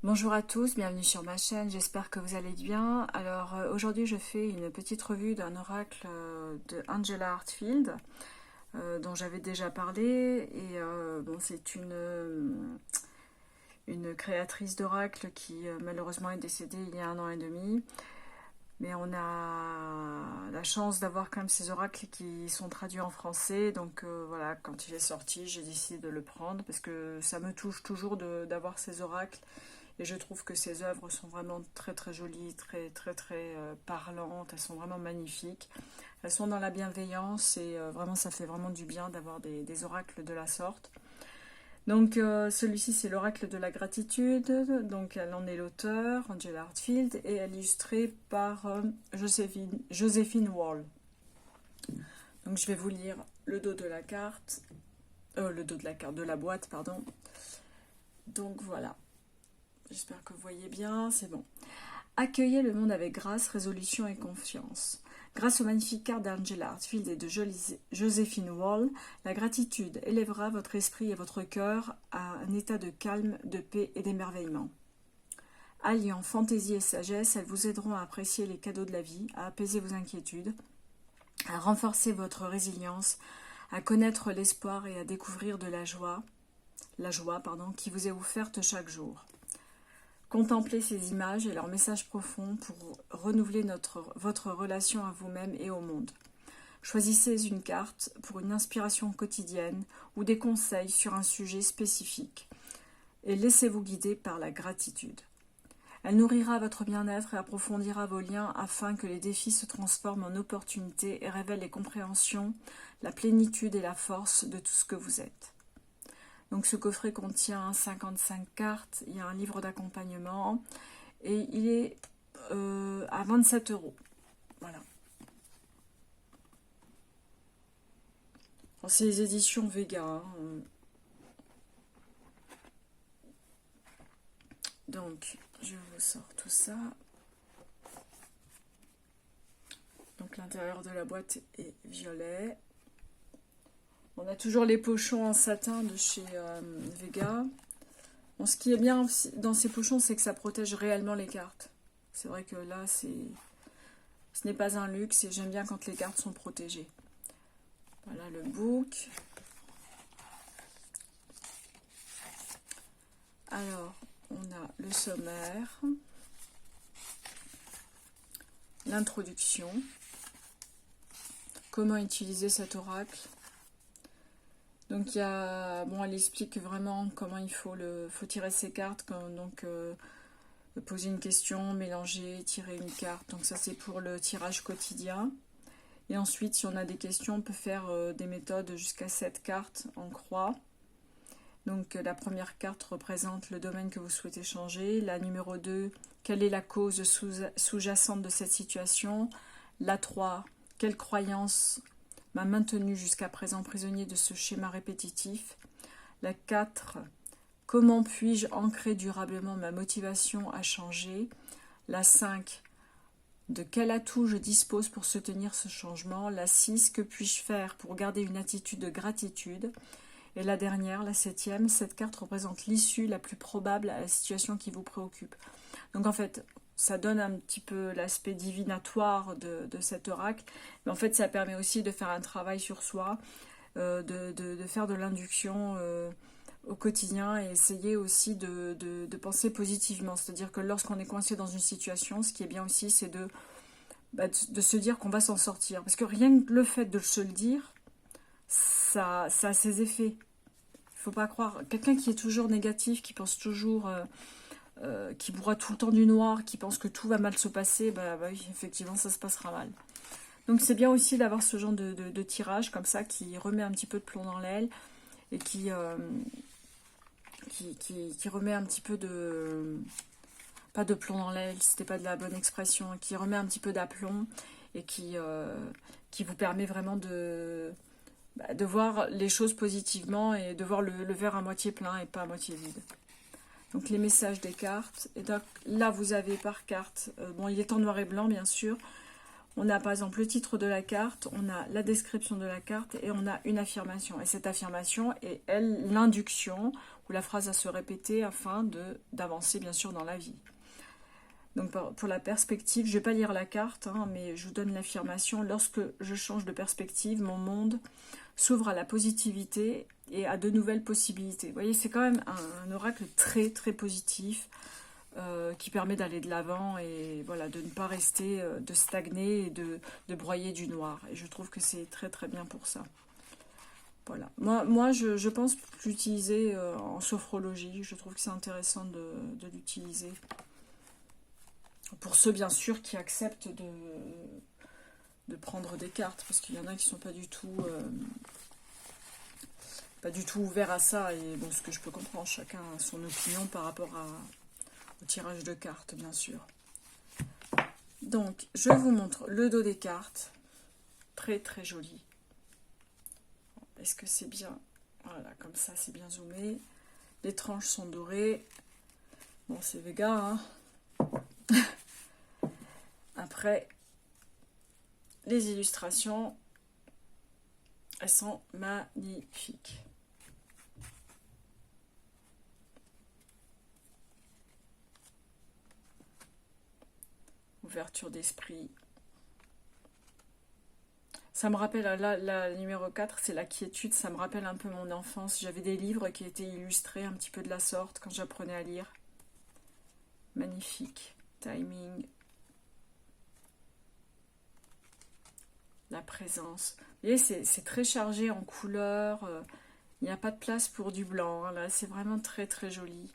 Bonjour à tous, bienvenue sur ma chaîne, j'espère que vous allez bien. Alors aujourd'hui je fais une petite revue d'un oracle de Angela Hartfield dont j'avais déjà parlé et bon, c'est une créatrice d'oracle qui malheureusement est décédée il y a 1 an et demi. Mais on a la chance d'avoir quand même ces oracles qui sont traduits en français. Donc voilà, quand il est sorti, j'ai décidé de le prendre parce que ça me touche toujours d'avoir ces oracles. Et je trouve que ces œuvres sont vraiment très très jolies, très parlantes. Elles sont vraiment magnifiques. Elles sont dans la bienveillance et vraiment ça fait vraiment du bien d'avoir des oracles de la sorte. Donc celui-ci c'est l'oracle de la gratitude. Donc elle en est l'auteur, Angela Hartfield, et elle est illustrée par Joséphine Wall. Donc je vais vous lire le dos de la carte, de la boîte, pardon. Donc voilà. J'espère que vous voyez bien, c'est bon. Accueillez le monde avec grâce, résolution et confiance. Grâce aux magnifiques cartes d'Angela Hartfield et de Joséphine Wall, la gratitude élèvera votre esprit et votre cœur à un état de calme, de paix et d'émerveillement. Alliant fantaisie et sagesse, elles vous aideront à apprécier les cadeaux de la vie, à apaiser vos inquiétudes, à renforcer votre résilience, à connaître l'espoir et à découvrir de la joie qui vous est offerte chaque jour. Contemplez ces images et leurs messages profonds pour renouveler votre relation à vous-même et au monde. Choisissez une carte pour une inspiration quotidienne ou des conseils sur un sujet spécifique et laissez-vous guider par la gratitude. Elle nourrira votre bien-être et approfondira vos liens afin que les défis se transforment en opportunités et révèlent les compréhensions, la plénitude et la force de tout ce que vous êtes. Donc ce coffret contient 55 cartes, il y a un livre d'accompagnement et il est à 27 €. Voilà. C'est les éditions Vega. Hein. Donc je vous sors tout ça. Donc l'intérieur de la boîte est violet. On a toujours les pochons en satin de chez Vega. Bon, ce qui est bien dans ces pochons, c'est que ça protège réellement les cartes. C'est vrai que là, ce n'est pas un luxe et j'aime bien quand les cartes sont protégées. Voilà le book. Alors, on a le sommaire, l'introduction, comment utiliser cet oracle. Donc elle explique vraiment comment il faut tirer ses cartes, poser une question, mélanger, tirer une carte. Donc ça c'est pour le tirage quotidien. Et ensuite, si on a des questions, on peut faire des méthodes jusqu'à 7 cartes en croix. Donc la première carte représente le domaine que vous souhaitez changer. La numéro 2, quelle est la cause sous-jacente de cette situation? La 3, quelle croyance m'a maintenu jusqu'à présent prisonnier de ce schéma répétitif? La 4, comment puis-je ancrer durablement ma motivation à changer? La 5, de quel atout je dispose pour soutenir ce changement? La 6, que puis-je faire pour garder une attitude de gratitude? Et la dernière, la 7e, cette carte représente l'issue la plus probable à la situation qui vous préoccupe. Donc en fait, ça donne un petit peu l'aspect divinatoire de cet oracle, mais en fait ça permet aussi de faire un travail sur soi, de faire de l'induction au quotidien et essayer aussi de penser positivement. C'est-à-dire que lorsqu'on est coincé dans une situation, ce qui est bien aussi, c'est de se dire qu'on va s'en sortir. Parce que rien que le fait de se le dire, ça a ses effets. Il ne faut pas croire. Quelqu'un qui est toujours négatif, qui pense toujours... qui broie tout le temps du noir, qui pense que tout va mal se passer, oui, effectivement, ça se passera mal. Donc c'est bien aussi d'avoir ce genre de tirage comme ça, qui remet un petit peu de plomb dans l'aile, et qui remet un petit peu de... Pas de plomb dans l'aile, c'était pas de la bonne expression, qui remet un petit peu d'aplomb, et qui vous permet vraiment de voir les choses positivement, et de voir le verre à moitié plein, et pas à moitié vide. Donc les messages des cartes. Et donc là vous avez par carte, il est en noir et blanc bien sûr. On a par exemple le titre de la carte, on a la description de la carte et on a une affirmation. Et cette affirmation est, elle, l'induction ou la phrase à se répéter afin d'avancer bien sûr dans la vie. Donc pour la perspective, je ne vais pas lire la carte, hein, mais je vous donne l'affirmation. Lorsque je change de perspective, mon monde s'ouvre à la positivité et à de nouvelles possibilités. Vous voyez, c'est quand même un oracle très très positif qui permet d'aller de l'avant et voilà, de ne pas rester, de stagner et de broyer du noir. Et je trouve que c'est très très bien pour ça. Voilà. Moi je pense l'utiliser en sophrologie. Je trouve que c'est intéressant de l'utiliser. Pour ceux, bien sûr, qui acceptent de prendre des cartes, parce qu'il y en a qui ne sont pas du tout ouverts à ça. Et bon, ce que je peux comprendre, chacun a son opinion par rapport au tirage de cartes, bien sûr. Donc, je vous montre le dos des cartes. Très, très joli. Est-ce que c'est bien? Voilà, comme ça, c'est bien zoomé. Les tranches sont dorées. Bon, c'est Vega, hein. Après, les illustrations, elles sont magnifiques. Ouverture d'esprit. Ça me rappelle, la numéro 4, c'est la quiétude, ça me rappelle un peu mon enfance. J'avais des livres qui étaient illustrés un petit peu de la sorte quand j'apprenais à lire. Magnifique. Timing. La présence. Vous voyez, c'est très chargé en couleurs. Il n'y a pas de place pour du blanc. Hein, là, c'est vraiment très très joli.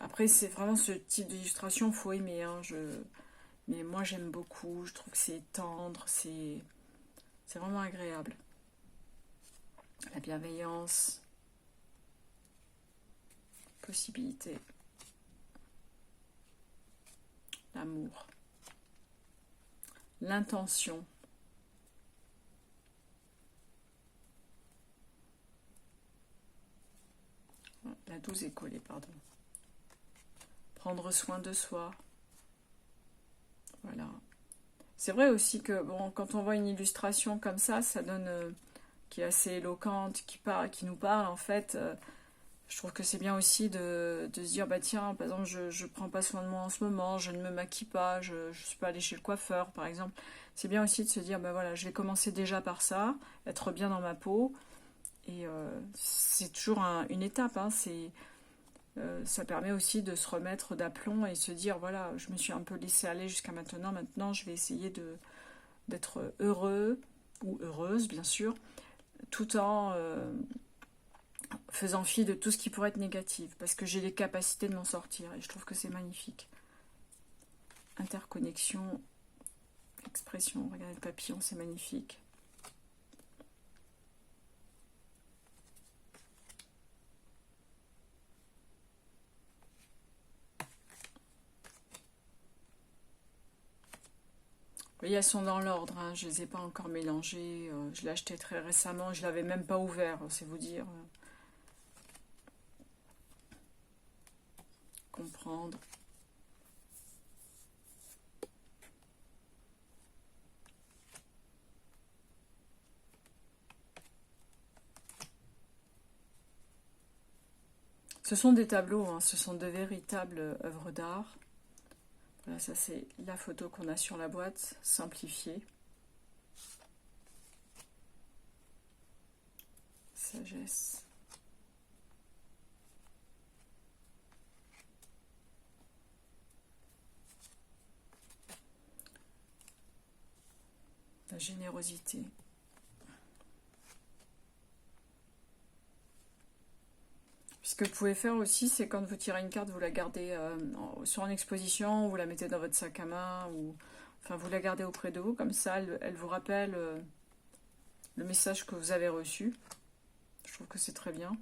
Après, c'est vraiment ce type d'illustration, il faut aimer. Hein, mais moi, j'aime beaucoup. Je trouve que c'est tendre. C'est vraiment agréable. La bienveillance. Possibilité. L'amour. L'intention. La 12 est collée, pardon. Prendre soin de soi. Voilà. C'est vrai aussi que bon, quand on voit une illustration comme ça donne qui est assez éloquente, qui nous parle en fait. Je trouve que c'est bien aussi de se dire bah tiens, par exemple, je prends pas soin de moi en ce moment, je ne me maquille pas, je suis pas allée chez le coiffeur, par exemple. C'est bien aussi de se dire bah voilà, je vais commencer déjà par ça, être bien dans ma peau. Et c'est toujours une étape, hein, ça permet aussi de se remettre d'aplomb et se dire voilà, je me suis un peu laissé aller jusqu'à maintenant je vais essayer d'être heureux ou heureuse bien sûr, tout en faisant fi de tout ce qui pourrait être négatif, parce que j'ai les capacités de m'en sortir et je trouve que c'est magnifique. Interconnexion, expression, regardez le papillon, c'est magnifique. Vous voyez, elles sont dans l'ordre, hein. Je ne les ai pas encore mélangées. Je l'ai acheté très récemment, je ne l'avais même pas ouvert, c'est vous dire. Comprendre. Ce sont des tableaux, hein. Ce sont de véritables œuvres d'art. Voilà, ça c'est la photo qu'on a sur la boîte, simplifiée. Sagesse. La générosité. Ce que vous pouvez faire aussi, c'est quand vous tirez une carte, vous la gardez sur une exposition, vous la mettez dans votre sac à main, ou enfin vous la gardez auprès de vous, comme ça elle vous rappelle le message que vous avez reçu. Je trouve que c'est très bien.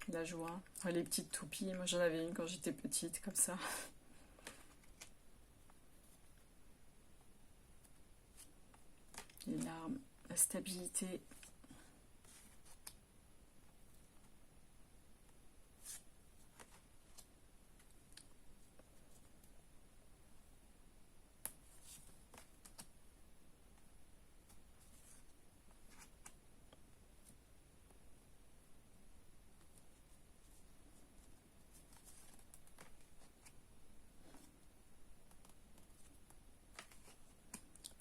La joie. Les petites toupies, moi j'en avais une quand j'étais petite, comme ça. les larmes, la stabilité.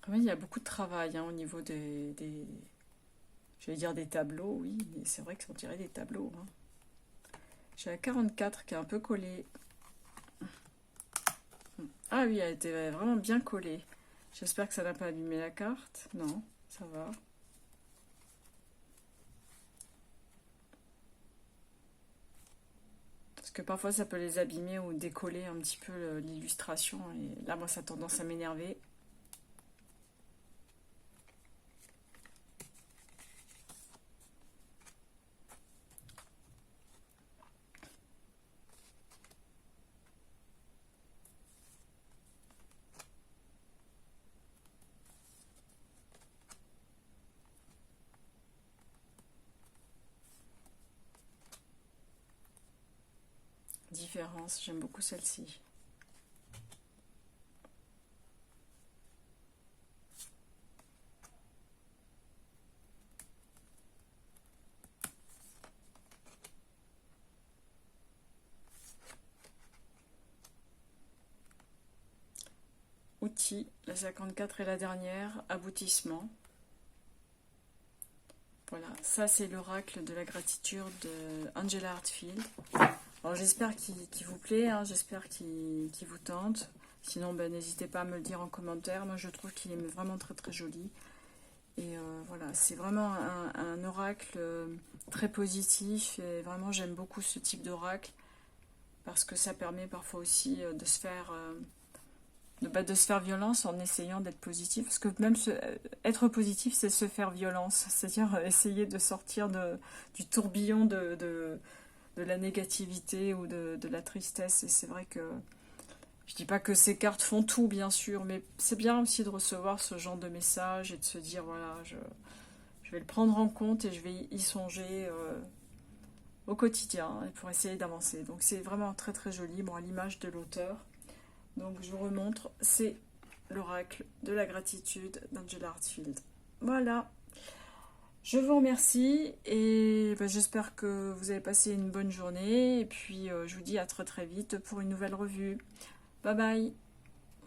Quand même, il y a beaucoup de travail hein, au niveau je vais dire des tableaux, oui, mais c'est vrai que ça dirait des tableaux. Hein. J'ai la 44 qui est un peu collée. Ah oui, elle était vraiment bien collée. J'espère que ça n'a pas abîmé la carte. Non, ça va. Parce que parfois ça peut les abîmer ou décoller un petit peu l'illustration. Et là, moi, ça a tendance à m'énerver. Différence, j'aime beaucoup celle-ci. Outils, la 54 est la dernière. Aboutissement. Voilà, ça c'est l'oracle de la gratitude de Angela Hartfield. Alors j'espère qu'il vous plaît, hein, j'espère qu'il vous tente. Sinon, ben, n'hésitez pas à me le dire en commentaire. Moi, je trouve qu'il est vraiment très très joli. Et voilà, c'est vraiment un oracle très positif. Et vraiment, j'aime beaucoup ce type d'oracle parce que ça permet parfois aussi de se faire violence en essayant d'être positif. Parce que même être positif, c'est se faire violence. C'est-à-dire essayer de sortir du tourbillon de la négativité ou de la tristesse. Et c'est vrai que je dis pas que ces cartes font tout, bien sûr, mais c'est bien aussi de recevoir ce genre de message et de se dire, voilà, je vais le prendre en compte et je vais y songer au quotidien pour essayer d'avancer. Donc c'est vraiment très très joli, bon, à l'image de l'auteur. Donc je vous remontre, c'est l'oracle de la gratitude d'Angela Hartfield. Voilà, je vous remercie et ben, j'espère que vous avez passé une bonne journée et puis je vous dis à très très vite pour une nouvelle revue. Bye bye.